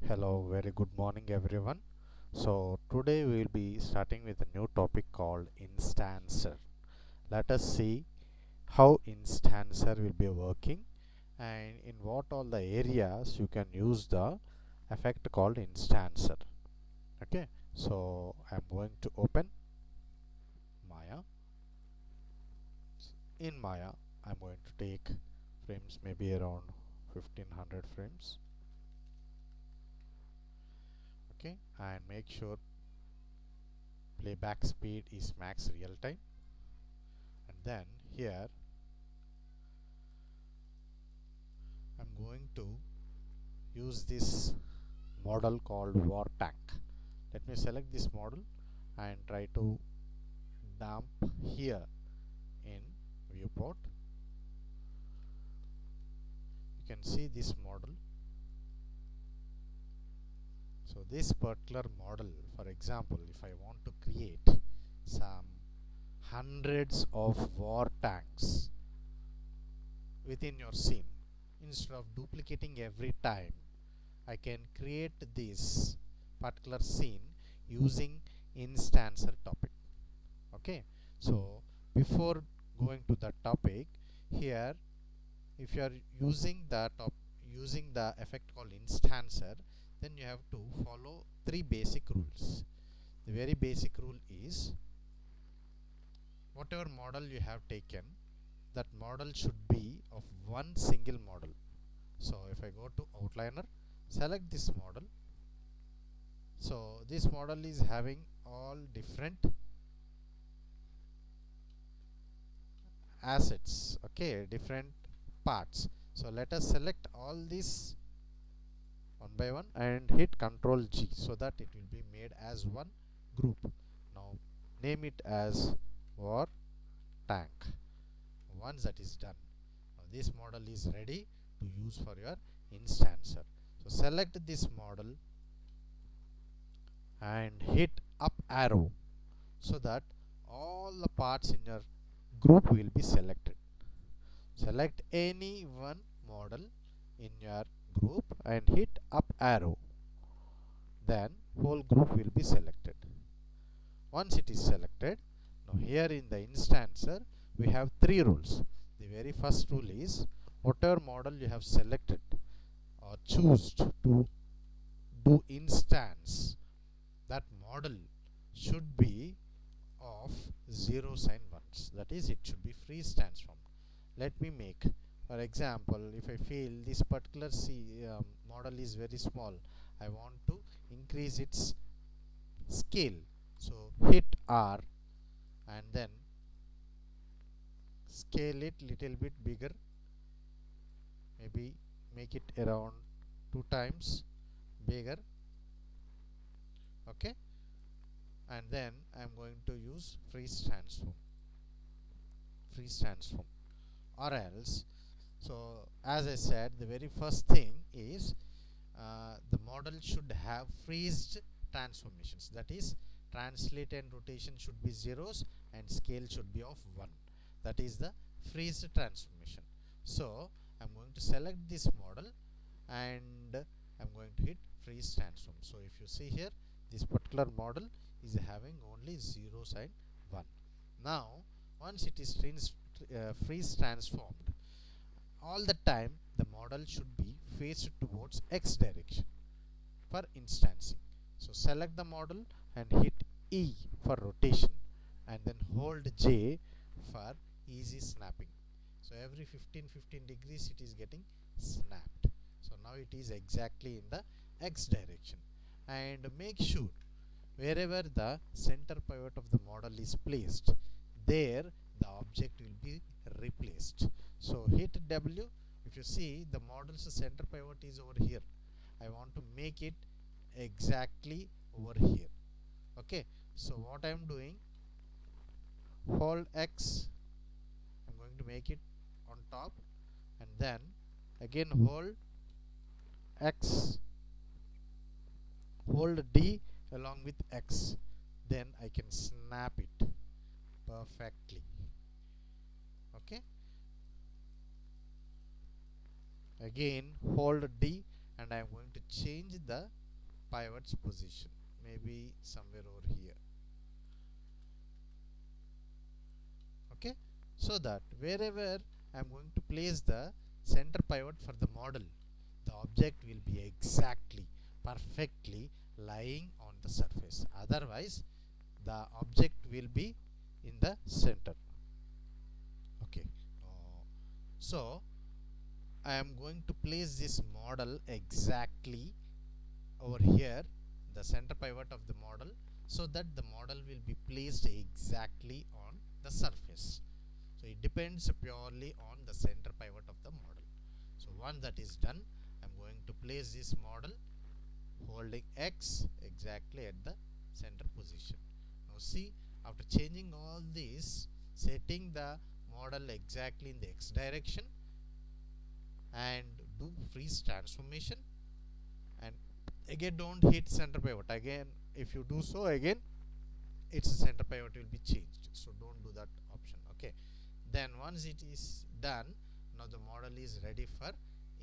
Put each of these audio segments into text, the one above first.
Hello, very good morning everyone. So today we will be starting with a new topic called instancer. Let us see how instancer will be working and in what all the areas you can use the effect called instancer. Okay, so I'm going to open Maya. In Maya, I'm going to take frames maybe around 1500 frames. Okay, and make sure playback speed is max real time, and then here I'm going to use this model called war tank. Let me select this model and try to dump here in viewport. You can see this model. So this particular model, for example, if I want to create some hundreds of war tanks within your scene, instead of duplicating every time, I can create this particular scene using instancer topic. Okay, so before going to the topic, here if you are using the effect called instancer, then you have to follow three basic rules. The very basic rule is whatever model you have taken, that model should be of one single model. So if I go to outliner, select this model. So this model is having all different assets, okay, different parts. So let us select all these one by one and hit Ctrl G so that it will be made as one group. Now name it as war tank. Once that is done, now this model is ready to use for your instancer. So select this model and hit up arrow so that all the parts in your group will be selected. Select any one model in your group and hit up arrow, then whole group will be selected. Once it is selected, now here in the instancer we have three rules. The very first rule is whatever model you have selected or choose to do instance, that model should be of zeros and ones, that is it should be freeze transformed. Let me make, for example, if I feel this particular model is very small, I want to increase its scale, so hit R and then scale it little bit bigger, maybe make it around 2 times bigger. Okay, and then I'm going to use freeze transform, or else, so as I said, the very first thing is the model should have freezed transformations, that is translate and rotation should be zeros and scale should be of 1, that is the freeze transformation. So I'm going to select this model and I'm going to hit freeze transform. So if you see here, this particular model is having only zeros and 1. Now once it is freeze transformed, all the time the model should be faced towards x direction for instancing. So select the model and hit E for rotation and then hold J for easy snapping. So every 15 degrees it is getting snapped. So now it is exactly in the x direction, and make sure wherever the center pivot of the model is placed, there the object will be replaced. So hit W. If you see, the model's center pivot is over here, I want to make it exactly over here. Okay, so what I am doing, hold X, I'm going to make it on top, and then again hold X, hold D along with X, then I can snap it perfectly. Okay, again hold D and I am going to change the pivot's position, maybe somewhere over here. Okay, so that wherever I am going to place the center pivot for the model, the object will be exactly perfectly lying on the surface, otherwise the object will be in the center. Okay, so I am going to place this model exactly over here, the center pivot of the model, so that the model will be placed exactly on the surface. So it depends purely on the center pivot of the model. So once that is done, I am going to place this model holding X exactly at the center position. Now see, after changing all this, setting the model exactly in the X direction and do freeze transformation, and again don't hit center pivot again. If you do so again, its center pivot will be changed, so don't do that option. Okay, then once it is done, now the model is ready for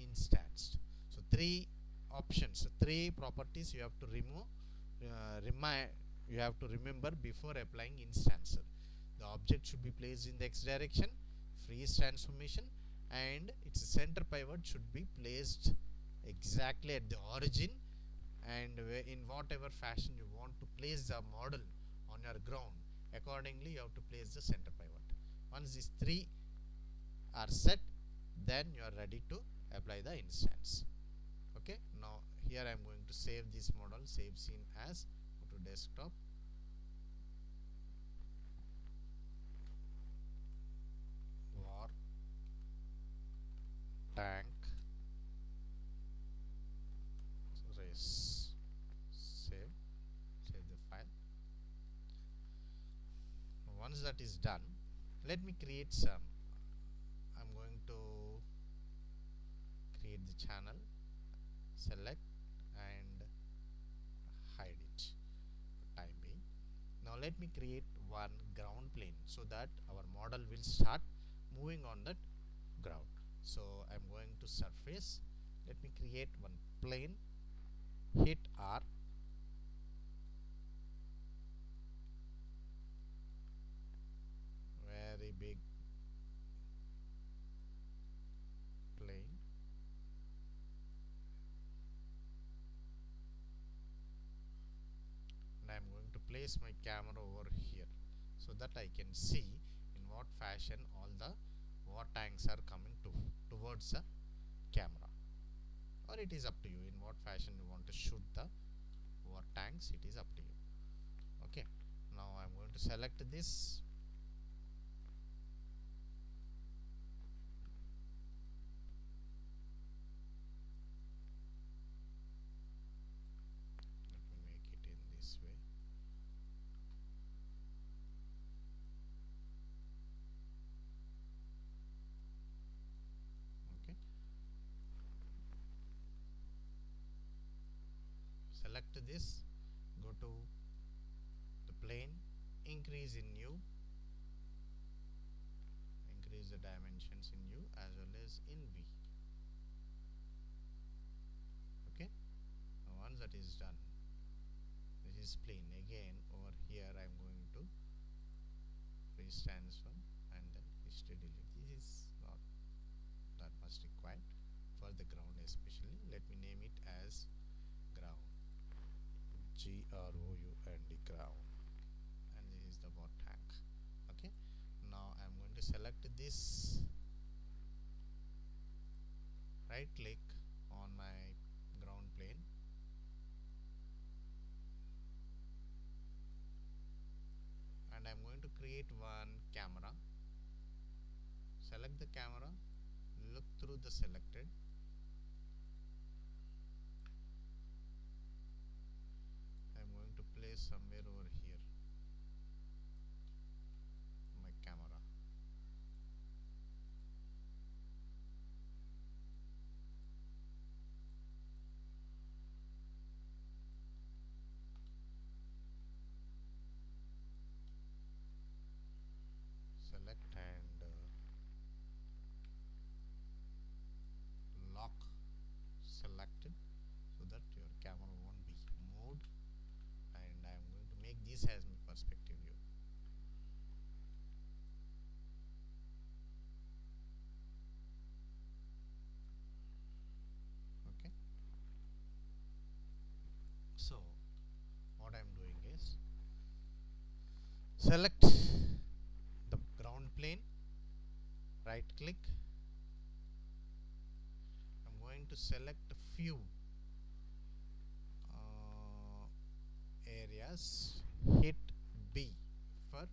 instanced. So three options, three properties you have to remove, you have to remember before applying instancer. The object should be placed in the X direction, freeze transformation, and its center pivot should be placed exactly at the origin, and in whatever fashion you want to place the model on your ground, accordingly you have to place the center pivot. Once these three are set, then you are ready to apply the instance. Okay, now here I am going to save this model, save scene as, go to desktop, war tank race, save the file. Once that is done, let me create some, I'm going to create the channel, select and hide it for time being. Now let me create one ground plane so that our model will start moving on that ground. So I'm going to surface, let me create one plane, hit R, very big plane, and I'm going to place my camera over here so that I can see in what fashion all the war tanks are coming towards the camera, or it is up to you in what fashion you want to shoot the war tanks, it is up to you. Okay, now I'm going to select this, let me make it in this way. Okay, select this, go to the plane, increase in U, increase the dimensions in U as well as in V. Okay, now once that is done, this is plane. Again over here I am going to freeze transform and then history delete. This is not that much required for the ground especially. Let me name it as ground, GROUND, ground, and this is the war tank. Okay, now I am going to select this, right click on my ground plane, and I am going to create one camera, select the camera, look through the selected, I am going to place somewhere over here my camera, select and Select the ground plane, right click. I'm going to select a few areas. Hit B for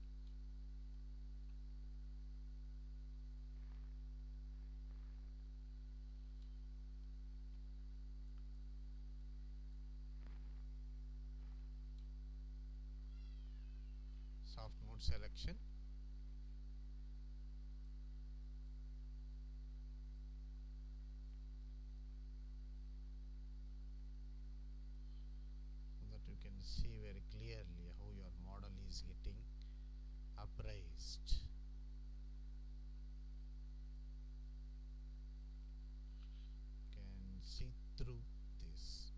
soft mode selection. So that you can see very clearly how your model is getting upraised. Can see through this.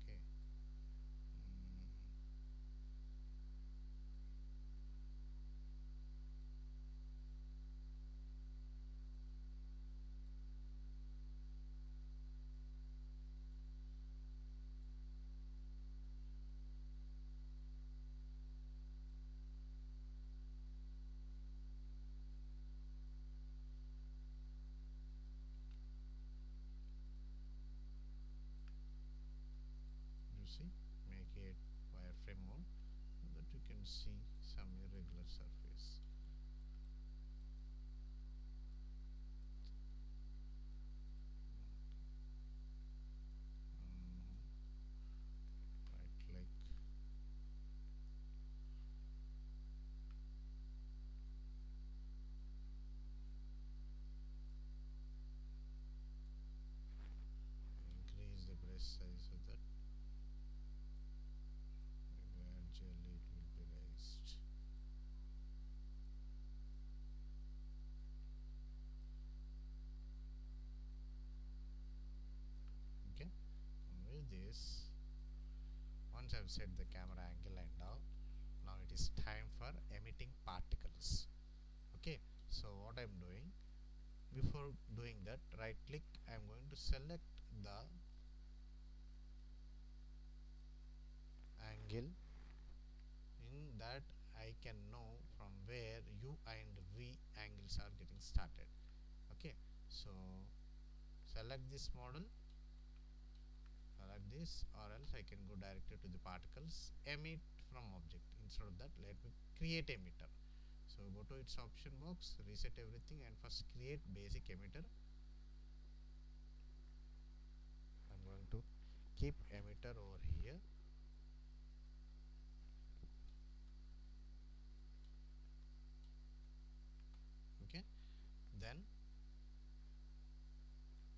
Okay. You see, make it wireframe mode so that you can see some irregular surface. Right click, increase the brush size so that gradually it will be raised. Okay, with this, once I've set the camera angle and all, now it is time for emitting particles. Okay, so what I'm doing, before doing that, right click, I'm going to select the angle in that I can know from where U and V angles are getting started. Okay, so select this model, select this, or else I can go directly to the particles, emit from object. Instead of that, let me create emitter. So go to its option box, reset everything, and first create basic emitter. I'm going to keep emitter over here. Okay, then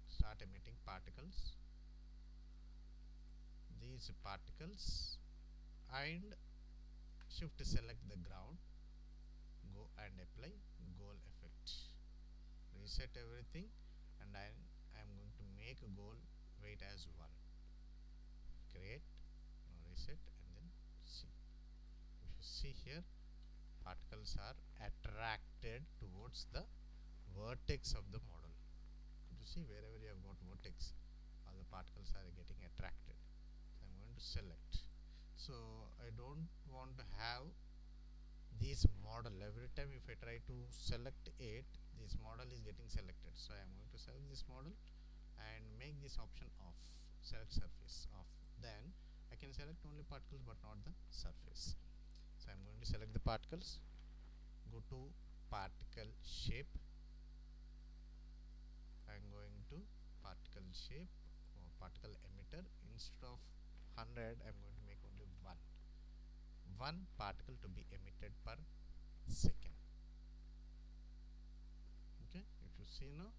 start emitting particles. These particles, and shift select the ground, go and apply goal effect. Reset everything, and I am going to make a goal weight as 1. Create, reset, and then see. If you see here, particles are attracted towards the vertex of the model. You see, wherever you have got vertex, all the particles are getting attracted. So I'm going to select. So I don't want to have this model every time. If I try to select it, this model is getting selected. So I am going to select this model and make this option off, select surface off. Then I can select only particles but not the surface. So I'm going to select the particles, go to particle shape. I'm going to particle shape or particle emitter. Instead of 100, I'm going to make only one particle to be emitted per second. Okay, if you see now,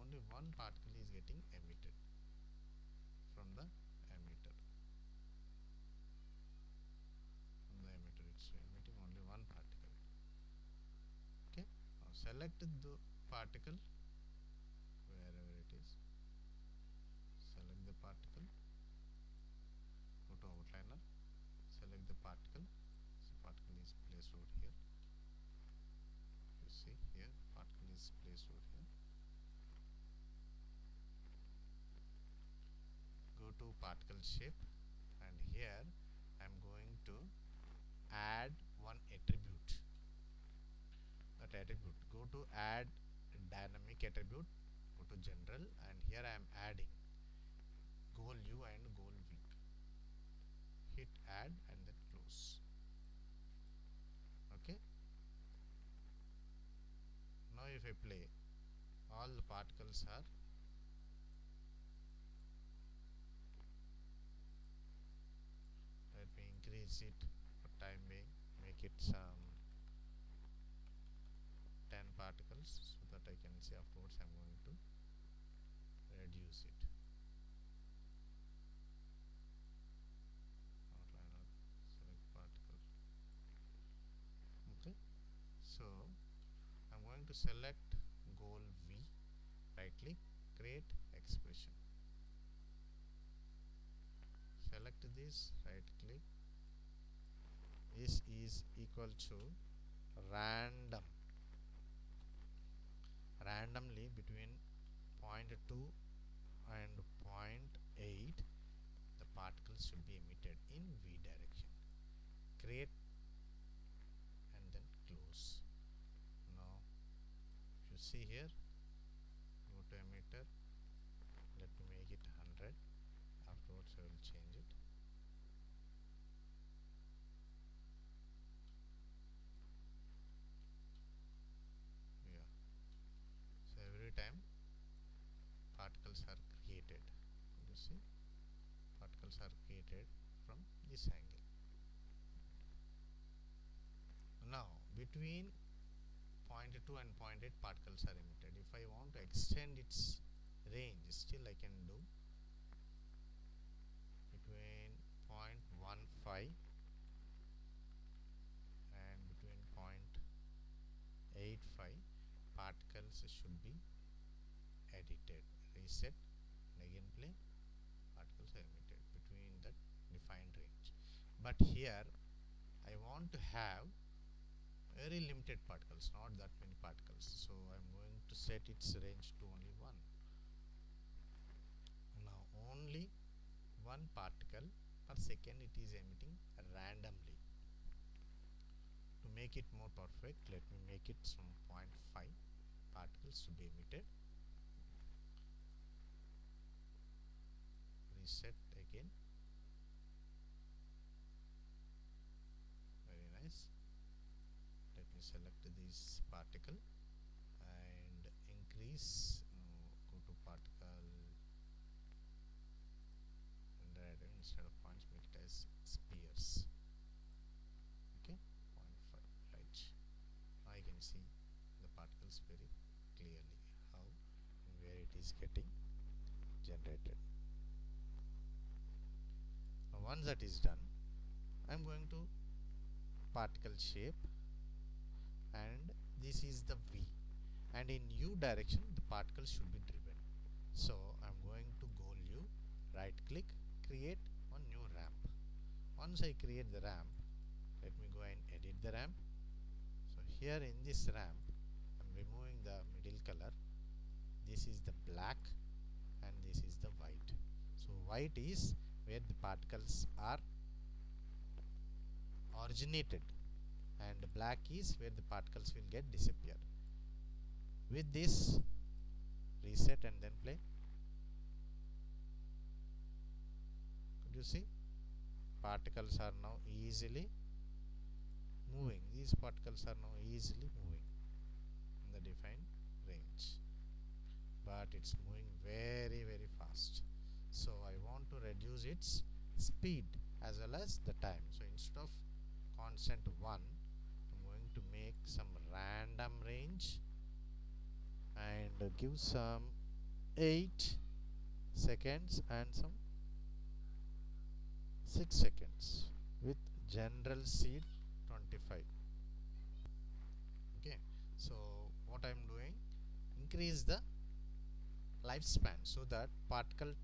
only one particle is getting emitted from the emitter. It's emitting only one particle. Okay, now select the particle wherever it is. Select the particle, go to outliner, select the particle. So particle is placed over here. You see here, particle is placed over here. Go to particle shape, and here I'm going to add one attribute. That attribute, go to add dynamic attribute, go to general, and here I am adding goal U and goal V. Hit add and then close. Okay. Now if I play, all the particles are let me increase it for time being, make it some 10 particles so that I can see afterwards I am going to reduce it. Outliner, select particle. Okay, so I am going to select goal V, right click, create expression. Select this, right click, this is equal to randomly between 0.2 and 0.8 the particles should be emitted in V direction. Create and then close. Now if you see here, go to emitter, let me make it 100, afterwards I will change it. Yeah, so every time particles are created, you see particles are created from this angle. Now between 0.2 and 0.8 particles are emitted. If I want to extend its range, still I can do between 0.15 and between 0.85 particles should be edited. Reset and again play, particles are emitted between that defined range. But here I want to have very limited particles, not that many particles, so I am going to set its range to only 1. Now only 1 particle per second it is emitting randomly. To make it more perfect, let me make it some 0.5 particles to be emitted. Reset again. Very nice. Let me select this particle and increase, go to particle and instead of points make it as spheres. Okay, 0.5, right. Now I can see the particles very clearly, how and where it is getting generated. Now once that is done, I am going to particle shape, and this is the V, and in U direction the particle should be driven. So I am going to goal U, right click, create one new ramp. Once I create the ramp, let me go and edit the ramp. So here in this ramp I am removing the middle color. This is the black and this is the white. So white is where the particles are originated and black is where the particles will get disappear. With this, reset and then play. Could you see? Particles are now easily moving. These particles are now easily moving in the defined range. But it's moving very fast. So I want to reduce its speed as well as the time. So instead of constant 1, I'm going to make some random range and give some 8 seconds and some 6 seconds with general seed 25. Okay, so what I am doing, increase the lifespan so that particle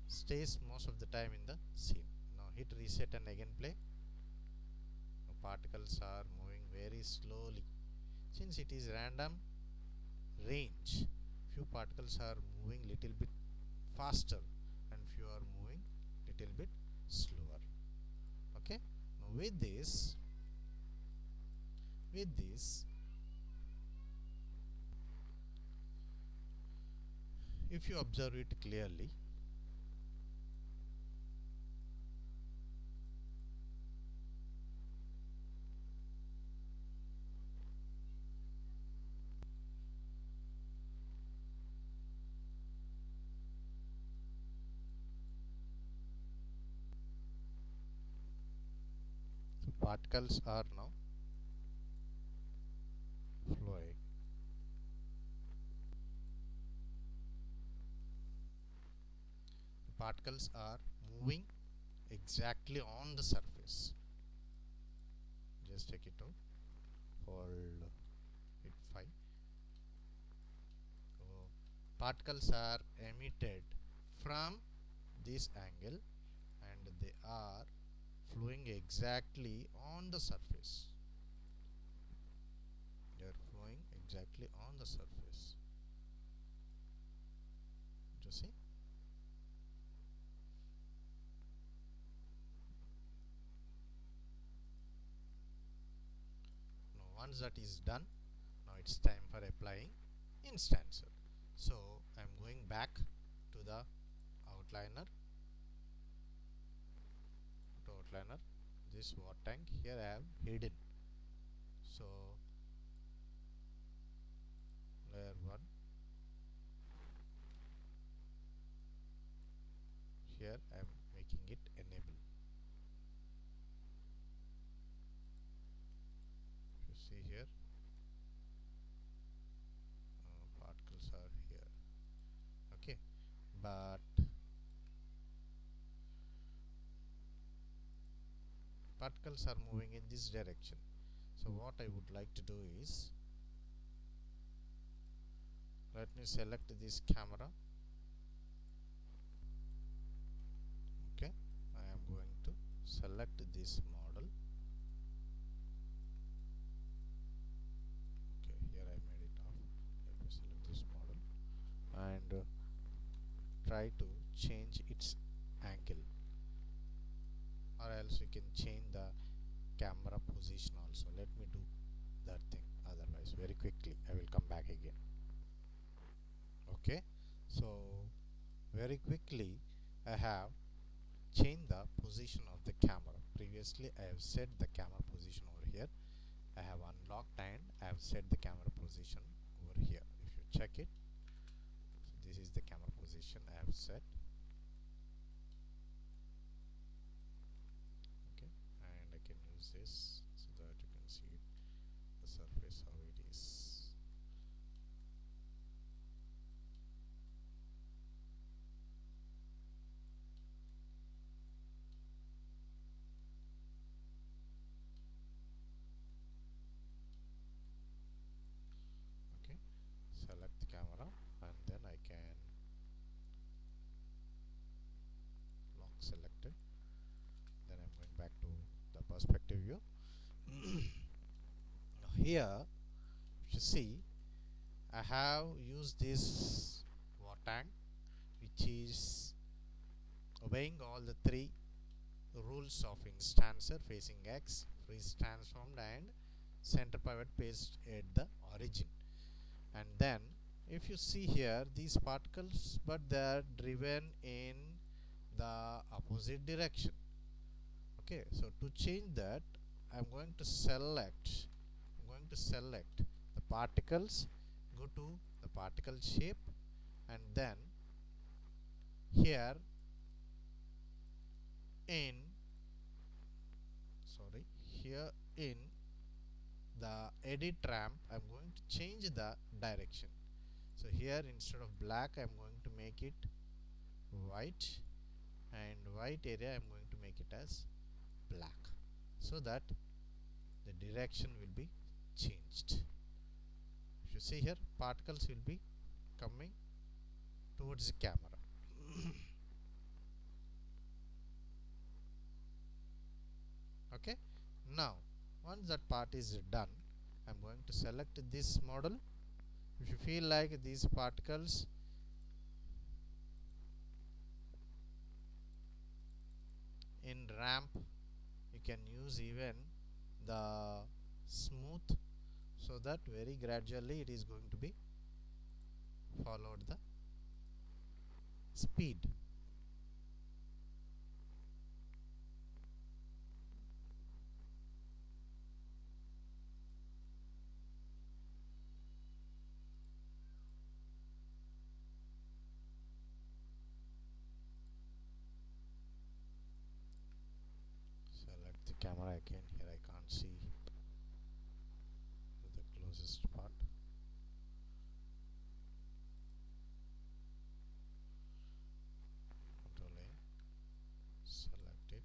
stays most of the time in the scene. Now hit reset and again play. Now particles are moving very slowly. Since it is random range, few particles are moving little bit faster and few are moving little bit slower. Okay, now with this With this, if you observe it clearly, so particles are now flowing. The particles are moving exactly on the surface. Just take it out. Hold it 5. So particles are emitted from this angle and they are flowing exactly on the surface. They are flowing exactly on the surface. You see? Now once that is done, now it's time for applying instancer. So I'm going back to the outliner, this water tank here I have hidden. So layer 1, here I am making it enable. You see here, particles are here. Okay, but particles are moving in this direction. So what I would like to do is, let me select this camera. Okay, I am going to select this model. Okay, here I made it off. Let me select this model and try to change its angle, or else you can change the camera position also. Let me do that thing, otherwise very quickly I will come back again. Okay, so very quickly I have changed the position of the camera. Previously I have set the camera position over here. I have unlocked and I have set the camera position over here. If you check it, so this is the camera position I have set. Okay, and I can use this so that you can see the surface how it is. Okay, select the camera and then I can lock selected. Then I'm going back to the perspective view. Now here, if you see, I have used this water tank which is obeying all the three rules of instancer: facing X, freeze transformed, and center pivot placed at the origin. And then if you see here, these particles, but they are driven in the opposite direction. Okay, so to change that, I'm going to select the particles, go to the particle shape, and then here in here in the edit ramp I'm going to change the direction. So here instead of black I'm going to make it white, and white area I'm going to make it as black, so that the direction will be changed. If you see here, particles will be coming towards the camera. Okay, now once that part is done, I'm going to select this model. If you feel like these particles in ramp, you can use even the smooth, so that very gradually it is going to be followed the speed. Select the camera again. Here I can't see the closest part. Control A, select it,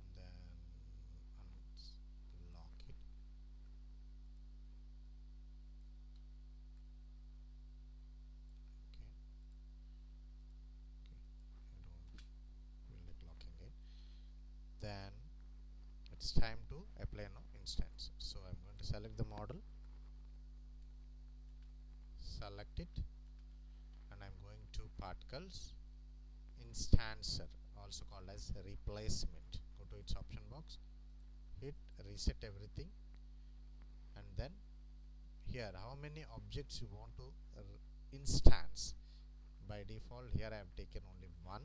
and then unlock it. Okay, okay. I don't feel like locking it. Then it's time to apply now instance. So I'm going to select the model, select it, and I'm going to particles, instancer, also called as replacement. Go to its option box, hit reset everything, and then here how many objects you want to instance. By default here I have taken only one.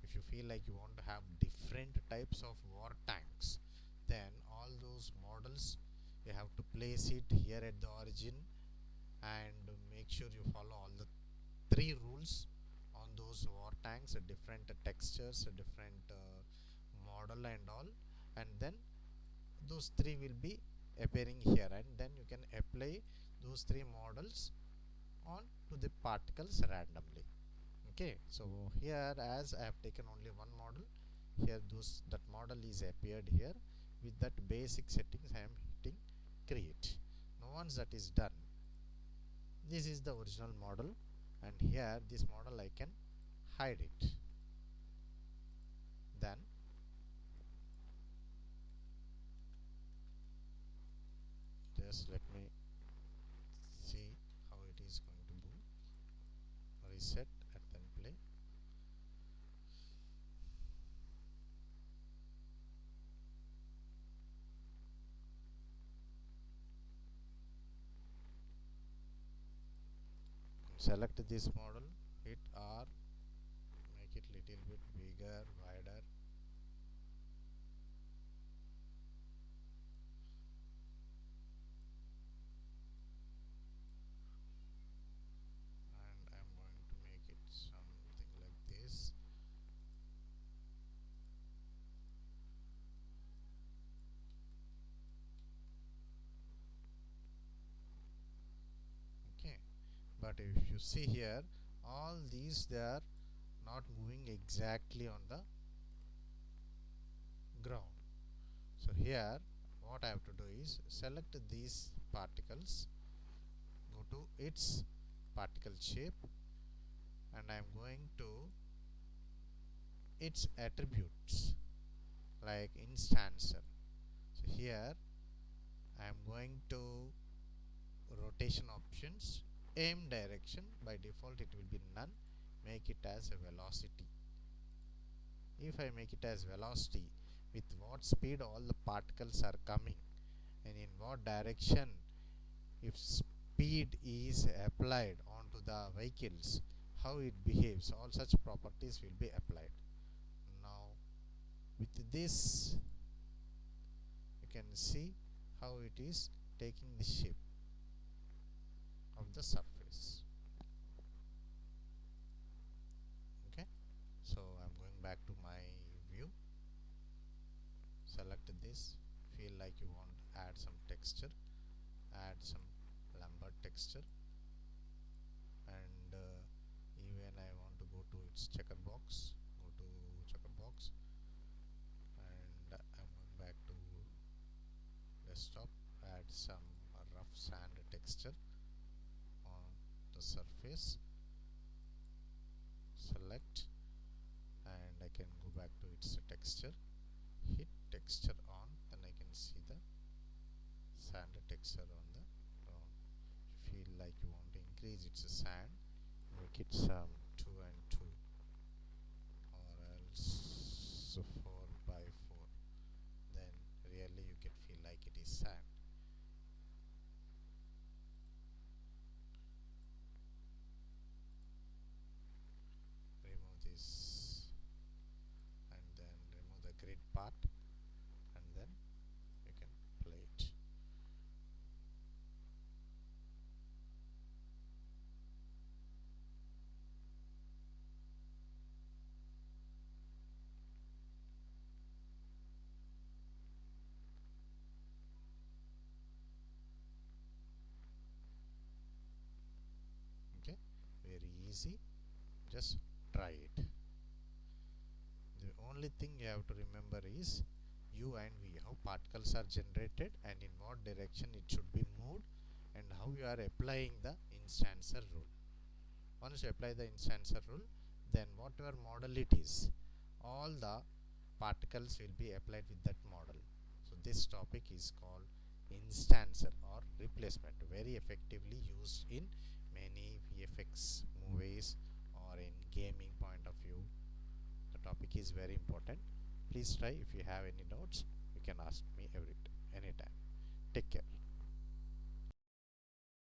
If you feel like you want to have different types of war tanks, then all those models you have to place it here at the origin, and make sure you follow all the three rules on those war tanks, different textures, different model and all, and then those three will be appearing here, and then you can apply those three models on to the particles randomly. Okay, so here as I have taken only one model, here that model is appeared here. With that basic settings I am hitting create. Now once that is done, this is the original model, and here this model I can hide it. Then just let me see how it is going to move. Reset and then play. Select this model, hit R, make it little bit bigger, wider. And I'm going to make it something like this. Okay, but if you see here, all these they are not moving exactly on the ground. So here what I have to do is select these particles, go to its particle shape, and I am going to its attributes like instancer. So here I am going to rotation options, aim direction. By default it will be none. Make it as a velocity. If I make it as velocity, with what speed all the particles are coming and in what direction, if speed is applied onto the vehicles, how it behaves, all such properties will be applied. Now with this you can see how it is taking the shape of the surface. Okay, so I'm going back to my view, select this, feel like you want to add some texture, add some Lambert texture, and even I want to go to its checker box, go to checker box, and I'm going back to desktop, add some rough sand texture on the surface, select, and I can go back to its texture, hit texture on, then I can see the sand texture on the ground. If you feel like you want to increase its sand, make it some 2 and 2, or else 4 by 4, then really you can feel like it is sand. easy. Just try it. The only thing you have to remember is u and v, how particles are generated and in what direction it should be moved, and how you are applying the instancer rule. Once you apply the instancer rule, then whatever model it is, all the particles will be applied with that model. So this topic is called instancer or replacement, very effectively used in many VFX movies or in gaming point of view. The topic is very important. Please try. If you have any doubts, you can ask me anytime. Take care.